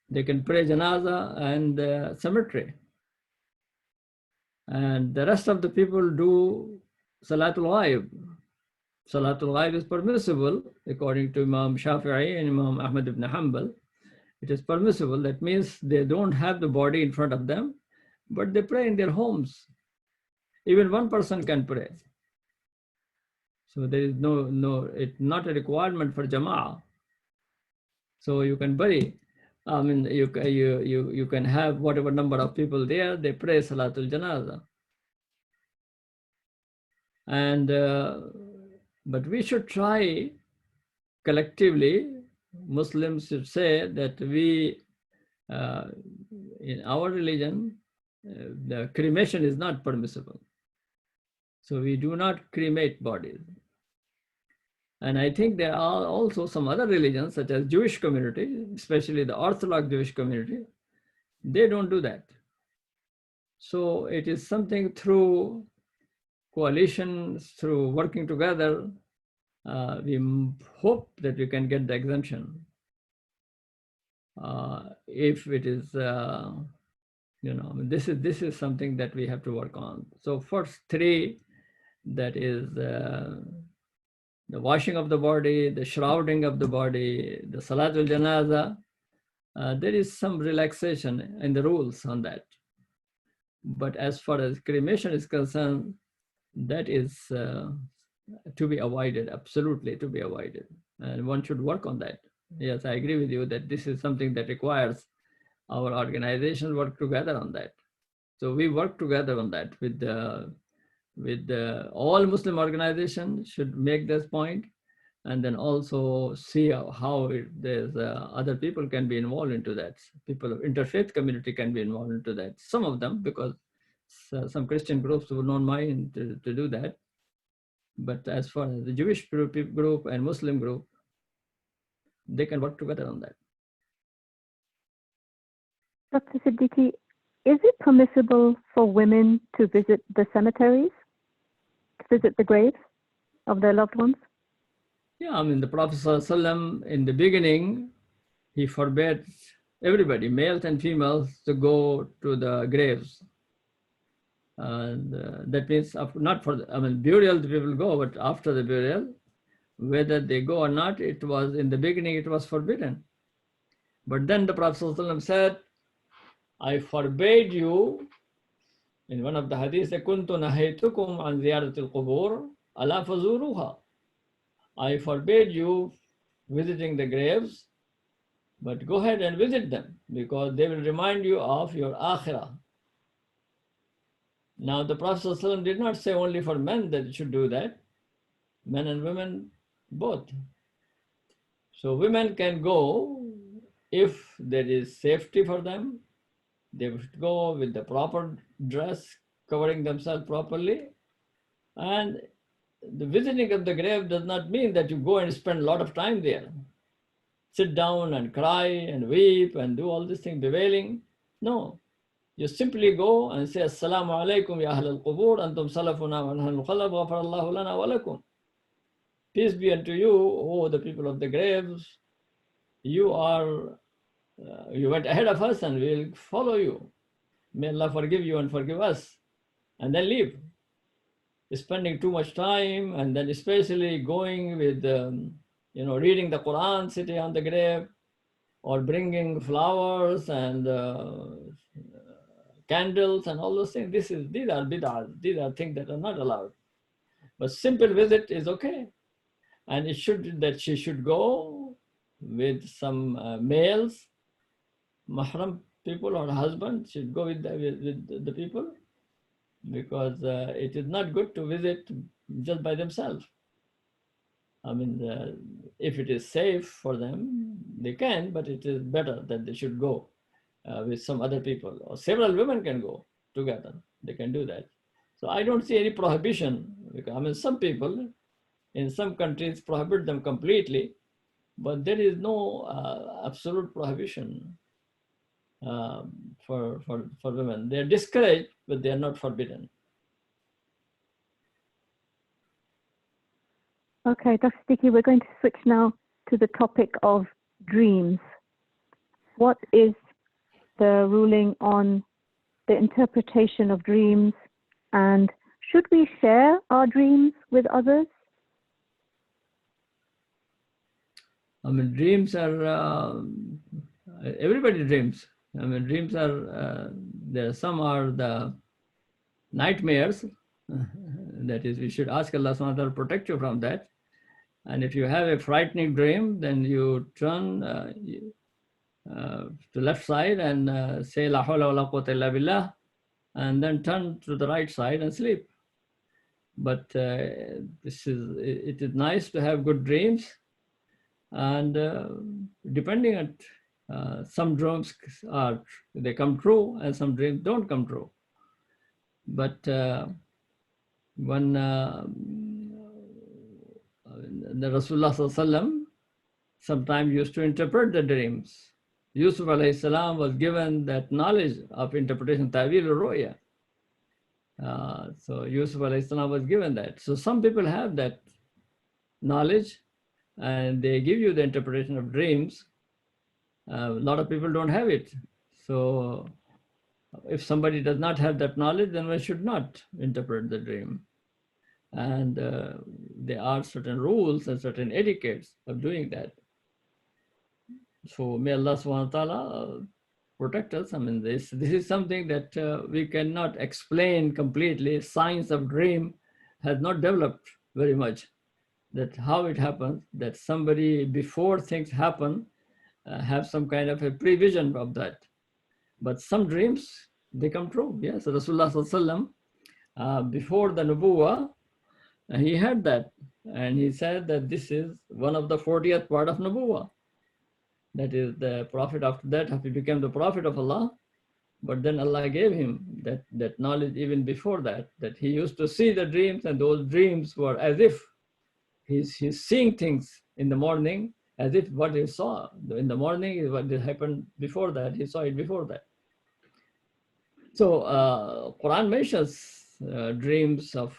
They can pray Janazah and cemetery. And the rest of the people do Salatul Ghaib. Salatul Ghaib is permissible according to Imam Shafi'i and Imam Ahmad ibn Hanbal. It is permissible. That means they don't have the body in front of them, but they pray in their homes. Even one person can pray. So there is it's not a requirement for Jama'ah. So you can bury. I mean, you can have whatever number of people there, they pray Salatul Janazah. And, but we should try collectively, Muslims should say that we, in our religion, the cremation is not permissible. So we do not cremate bodies. And I think there are also some other religions, such as Jewish community, especially the Orthodox Jewish community, they don't do that. So it is something through coalitions, through working together, we hope that we can get the exemption. If it is, this is something that we have to work on. So first three, that is the washing of the body, the shrouding of the body, the Salatul Janazah, there is some relaxation in the rules on that. But as far as cremation is concerned, that is to be avoided, absolutely to be avoided. And one should work on that. Yes, I agree with you that this is something that requires our organizations work together on that. So we work together on that with all Muslim organizations should make this point, and then also see how there's other people can be involved into that. People of interfaith community can be involved into that. Some of them, because some Christian groups would not mind to do that. But as far as the Jewish group and Muslim group, they can work together on that. Dr. Siddiqui, is it permissible for women to visit the cemeteries, to visit the graves of their loved ones? Yeah, I mean, the Prophet ﷺ, in the beginning, he forbade everybody, males and females, to go to the graves. And that means not for, burial, the people go, but after the burial, whether they go or not, it was, in the beginning, it was forbidden. But then the Prophet ﷺ said, I forbade you, in one of the hadiths, كُنْتُ نَهَيْتُكُمْ عَنْ زِيَارَةِ الْقُبُورِ أَلَا فَزُورُوهَا. I forbade you visiting the graves, but go ahead and visit them, because they will remind you of your akhirah. Now, the Prophet ﷺ did not say only for men that you should do that, men and women both. So women can go if there is safety for them. They should go with the proper dress, covering themselves properly. And the visiting of the grave does not mean that you go and spend a lot of time there. Sit down and cry and weep and do all these things, bewailing. No. You simply go and say, Assalamu alaikum ya ahl al-qubur, antum salafuna wa nahnu khalaf, ghafarallahu lana wa lakum. Peace be unto you, O the people of the graves. You are, you went ahead of us and we will follow you. May Allah forgive you and forgive us. And then leave. Spending too much time, and then especially going with, reading the Quran, sitting on the grave, or bringing flowers and candles and all those things. These are bid'ah. These are things that are not allowed. But simple visit is okay. And it should, that she should go with some males, mahram people or husband should go with the people, because it is not good to visit just by themselves. I mean, if it is safe for them, they can, but it is better that they should go. with some other people, or several women can go together. They can do that. So I don't see any prohibition. Because, I mean, some people in some countries prohibit them completely, but there is no absolute prohibition for women. They are discouraged, but they are not forbidden. Okay, Dr. Siddiqui, we're going to switch now to the topic of dreams. What is the ruling on the interpretation of dreams, and should we share our dreams with others? I mean, dreams are, everybody dreams. I mean, dreams are, there some are the nightmares. That is, we should ask Allah subhanahu wa ta'ala to protect you from that. And if you have a frightening dream, then you turn to left side and say La hawla wa la quwwata illa billah, and then turn to the right side and sleep. But it is nice to have good dreams, and depending on some dreams they come true, and some dreams don't come true. But when the Rasulullah Sallallahu Alaihi Wasallam sometimes used to interpret the dreams. Yusuf alayhi salam was given that knowledge of interpretation, ta'wil al-ru'ya. So Yusuf alayhi salam was given that. So some people have that knowledge, and they give you the interpretation of dreams. A lot of people don't have it. So if somebody does not have that knowledge, then one should not interpret the dream. And there are certain rules and certain etiquettes of doing that. So may Allah subhanahu wa ta'ala protect us. I mean, this is something that we cannot explain completely. Science of dream has not developed very much. That how it happens, that somebody before things happen have some kind of a prevision of that. But some dreams, they come true. Yes, Rasulullah Sallallahu Alaihi Wasallam, before the Nubuwwah, he had that. And he said that this is one of the 40th part of Nubuwwah. That is the prophet after that, he became the prophet of Allah. But then Allah gave him that knowledge even before that he used to see the dreams, and those dreams were as if he's seeing things in the morning, as if what he saw in the morning is what happened before that. He saw it before that. So Quran mentions dreams of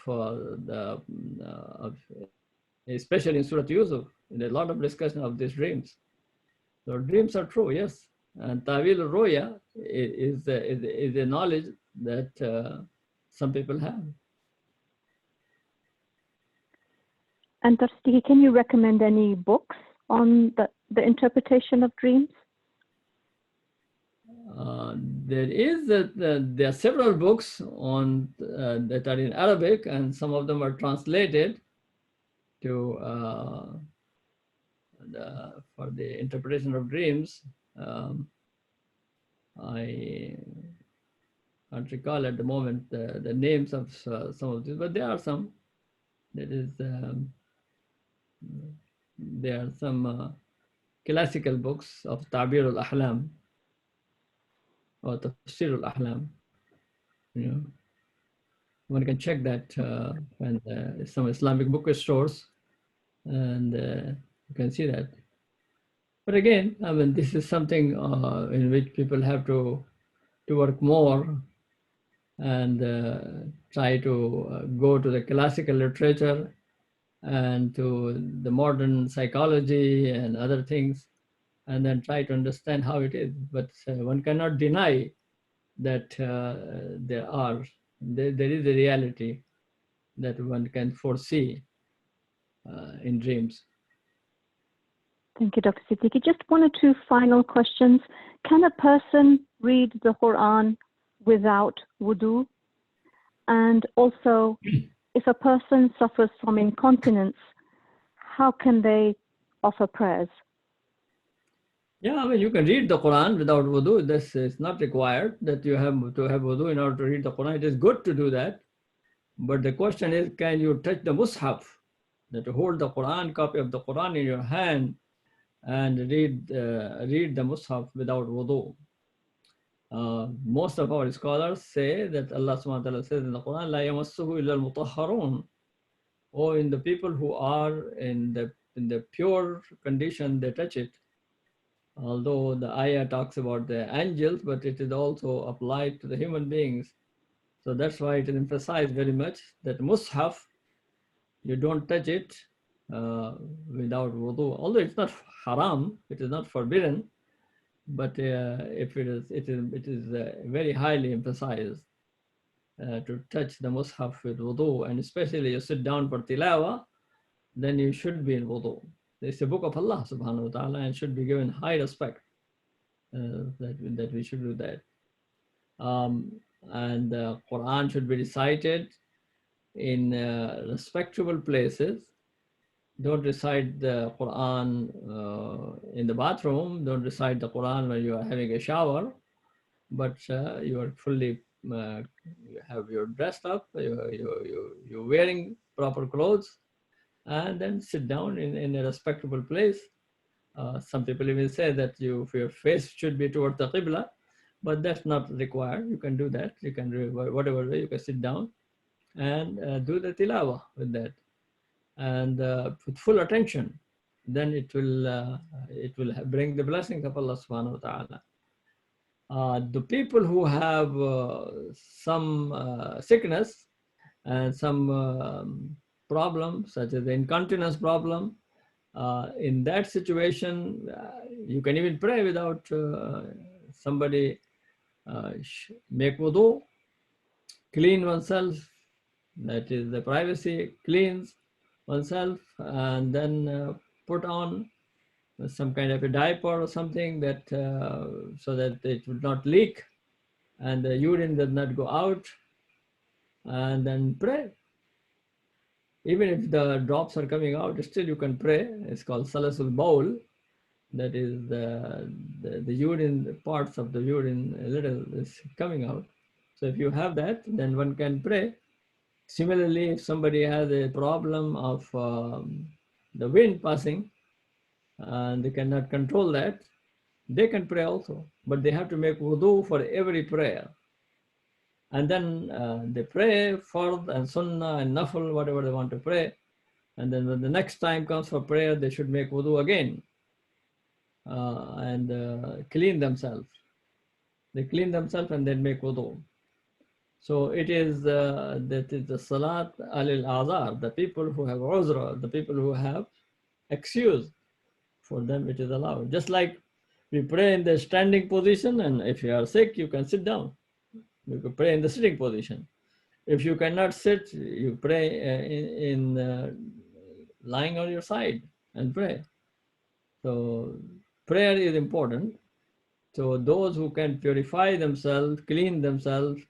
especially in Surah Yusuf. There's a lot of discussion of these dreams. So dreams are true, yes. And Ta'wil al-Ru'ya is a knowledge that some people have. And Dr. Siddiqui, can you recommend any books on the interpretation of dreams? There are several books on that are in Arabic, and some of them are translated to for the interpretation of dreams. I can't recall at the moment the names of some of these, but there are some. There are some classical books of Ta'bir al-Ahlam or Tafsir al-Ahlam. You know, one can check that and some Islamic bookstores, and you can see that. But again, I mean, this is something in which people have to work more and try to go to the classical literature and to the modern psychology and other things, and then try to understand how it is. But one cannot deny that there is a reality that one can foresee in dreams. Thank you, Dr. Siddiqui. Just one or two final questions. Can a person read the Quran without wudu? And also, if a person suffers from incontinence, how can they offer prayers? Yeah, I mean, you can read the Quran without wudu. This is not required that you have to have wudu in order to read the Quran. It is good to do that. But the question is, can you touch the mushaf? That you hold the Quran, copy of the Quran in your hand and read the mushaf without wudu. Most of our scholars say that Allah subhanahu wa ta'ala says in the Quran, "La yamassuhu illa al-mutahharun," or in the people who are in the pure condition, they touch it. Although the ayah talks about the angels, but it is also applied to the human beings. So that's why it is emphasized very much that mushaf, you don't touch it without wudu. Although it's not haram, it is not forbidden, but if it is very highly emphasized to touch the mushaf with wudu, and especially you sit down for tilawa, then you should be in wudu. It's a book of Allah subhanahu wa ta'ala and should be given high respect that we should do that. And the Quran should be recited in respectable places. Don't recite the Quran in the bathroom. Don't recite the Quran when you are having a shower, but you are fully, you're dressed up, you're wearing proper clothes, and then sit down in a respectable place. Some people even say that your face should be toward the Qibla, but that's not required. You can do that. You can do whatever way, you can sit down and do the tilawah with that. And with full attention, then it will bring the blessings of Allah subhanahu wa ta'ala. The people who have some sickness and some problem, such as the incontinence problem, in that situation, you can even pray without somebody make wudu, clean oneself, that is the privacy, cleans oneself, and then put on some kind of a diaper or something that so that it would not leak and the urine does not go out, and then pray. Even if the drops are coming out, still you can pray. It's called salasul bawl. That is the urine, the parts of the urine, a little is coming out. So if you have that, then one can pray. Similarly, if somebody has a problem of the wind passing and they cannot control that, they can pray also. But they have to make wudu for every prayer. And then they pray fard and sunnah and nafil, whatever they want to pray. And then when the next time comes for prayer, they should make wudu again and clean themselves. They clean themselves and then make wudu. So it is that is the salat alil azar, the people who have uzra, the people who have excuse, for them it is allowed. Just like we pray in the standing position, and if you are sick, you can sit down. You can pray in the sitting position. If you cannot sit, you pray in lying on your side and pray. So prayer is important. So those who can purify themselves, clean themselves,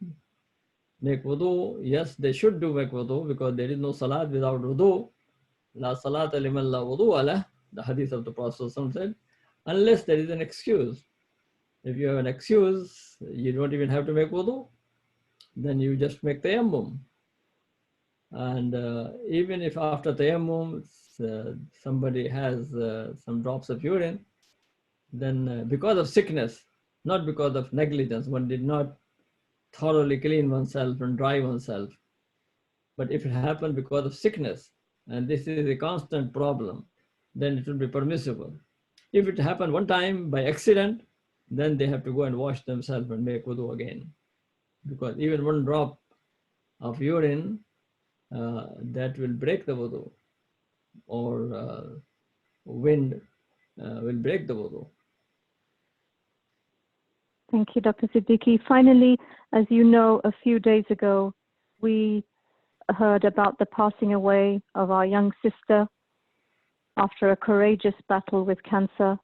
make wudu, yes, they should do make wudu, because there is no salat without wudu. La salata liman la wudu alah, the hadith of the Prophet said, unless there is an excuse. If you have an excuse, you don't even have to make wudu. Then you just make tayammum. And even if after tayammum somebody has some drops of urine, then because of sickness, not because of negligence, one did not thoroughly clean oneself and dry oneself. But if it happened because of sickness, and this is a constant problem, then it will be permissible. If it happened one time by accident, then they have to go and wash themselves and make wudu again. Because even one drop of urine, that will break the wudu, or wind will break the wudu. Thank you, Dr. Siddiqui. Finally, as you know, a few days ago, we heard about the passing away of our young sister after a courageous battle with cancer.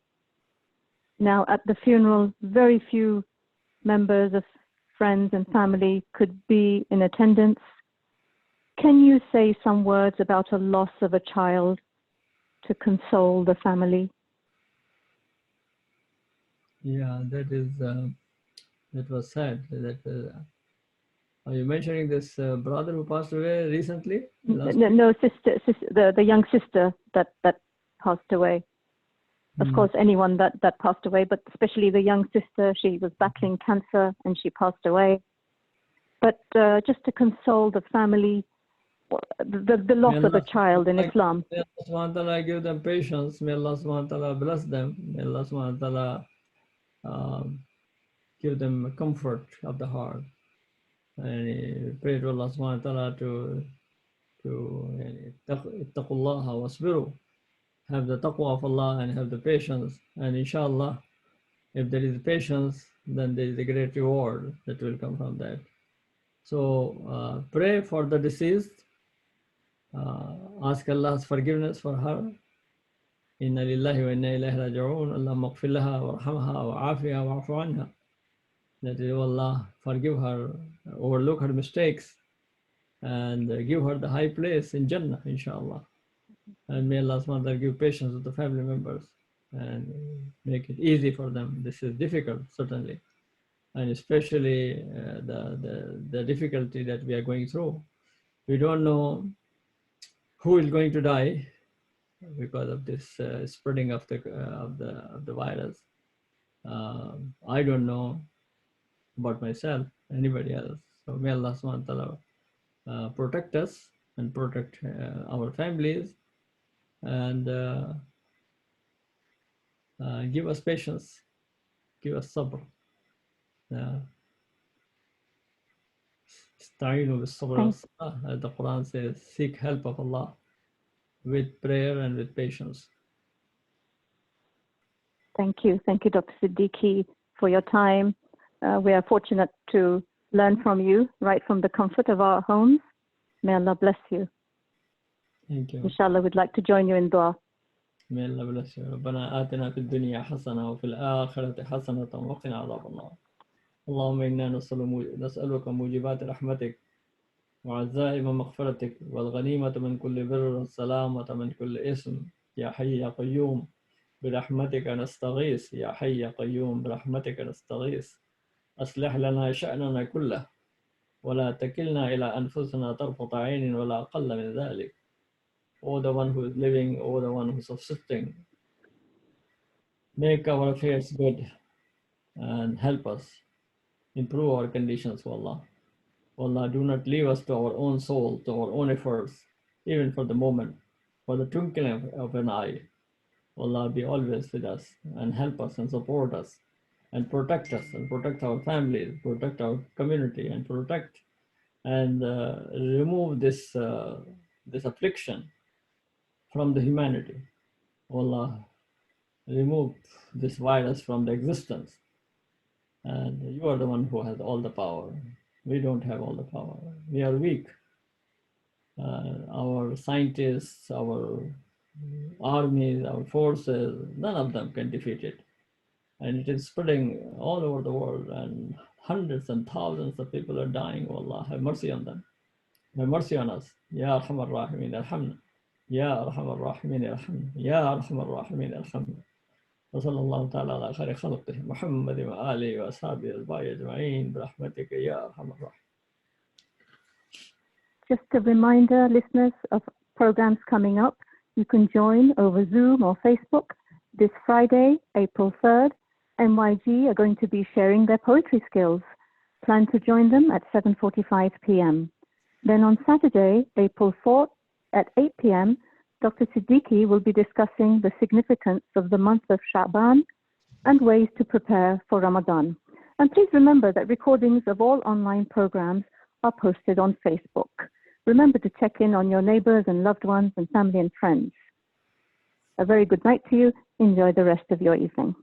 Now, at the funeral, very few members of friends and family could be in attendance. Can you say some words about a loss of a child to console the family? Yeah, that was sad. Are you mentioning this brother who passed away recently? No, sister, the young sister that passed away. of course, anyone that passed away, but especially the young sister, she was battling cancer and she passed away. But just to console the family, the loss of a child in Islam. May Allah subhanahu wa ta'ala give them patience. May Allah subhanahu wa ta'ala bless them. May Allah subhanahu wa ta'ala give them comfort of the heart. And pray to Allah subhanahu wa ta'ala to ittaqullaha wasbiru. Have the taqwa of Allah and have the patience. And inshallah, if there is patience, then there is a great reward that will come from that. So pray for the deceased. Ask Allah's forgiveness for her. Inna lillahi wa inna ilayhi raji'un. Allahumma ighfir laha warhamha wa'afiha wa'fu anha. That is, Allah forgive her, overlook her mistakes, and give her the high place in Jannah, inshallah. And may Allah subhanahu wa ta'ala give patience with the family members and make it easy for them. This is difficult, certainly, and especially the difficulty that we are going through. We don't know who is going to die because of this spreading of the virus. I don't know about myself, anybody else. So may Allah subhanahu wa ta'ala protect us and protect our families, and give us patience, give us sabr. Ista'inu bis-sabr was-salah, as the Quran says, seek help of Allah with prayer and with patience. Thank you, Dr. Siddiqi, for your time. We are fortunate to learn from you right from the comfort of our homes. May Allah bless you. Thank you. Inshallah, we'd like to join you in dua. May Allah bless you. ربنا آتنا في الدنيا حسنة وفي الآخرة حسنة وقنا عذاب النار. اللهم إنا نسألك موجبات رحمتك وعزائم مغفرتك والغنيمة من كل بر والسلامة من كل إثم يا حي يا قيوم برحمتك نستغيث يا حي يا قيوم برحمتك نستغيث أصلح لنا شأننا كله ولا تكلنا إلى أنفسنا طرفة عين ولا أقل من ذلك. O the one who is living, O the one who is subsisting, make our affairs good and help us improve our conditions, O Allah. O Allah, do not leave us to our own soul, to our own efforts, even for the moment, for the twinkling of an eye. O Allah, be always with us and help us and support us and protect us and protect our families, protect our community, and protect and remove this affliction from the humanity. O Allah, remove this virus from the existence. And you are the one who has all the power. We don't have all the power. We are weak. Our scientists, our armies, our forces, none of them can defeat it. And it is spreading all over the world, and hundreds and thousands of people are dying. Oh Allah, have mercy on them. Have mercy on us. Ya Arhamar Rahimin Arhamna. Ya Arhamar Rahimin Arhamna. Ya Arhamar Rahimin Arhamna. وصلى الله تعالى على خير خلقه محمد وآله وأصحابه الباقي أجمعين برحمتك يا أرحم الراحمين. Just a reminder, listeners, of programs coming up. You can join over Zoom or Facebook. This Friday, April 3rd, MYG are going to be sharing their poetry skills. Plan to join them at 7:45 p.m. Then on Saturday, April 4th at 8 p.m., Dr. Siddiqi will be discussing the significance of the month of Sha'ban and ways to prepare for Ramadan. And please remember that recordings of all online programs are posted on Facebook. Remember to check in on your neighbors and loved ones and family and friends. A very good night to you. Enjoy the rest of your evening.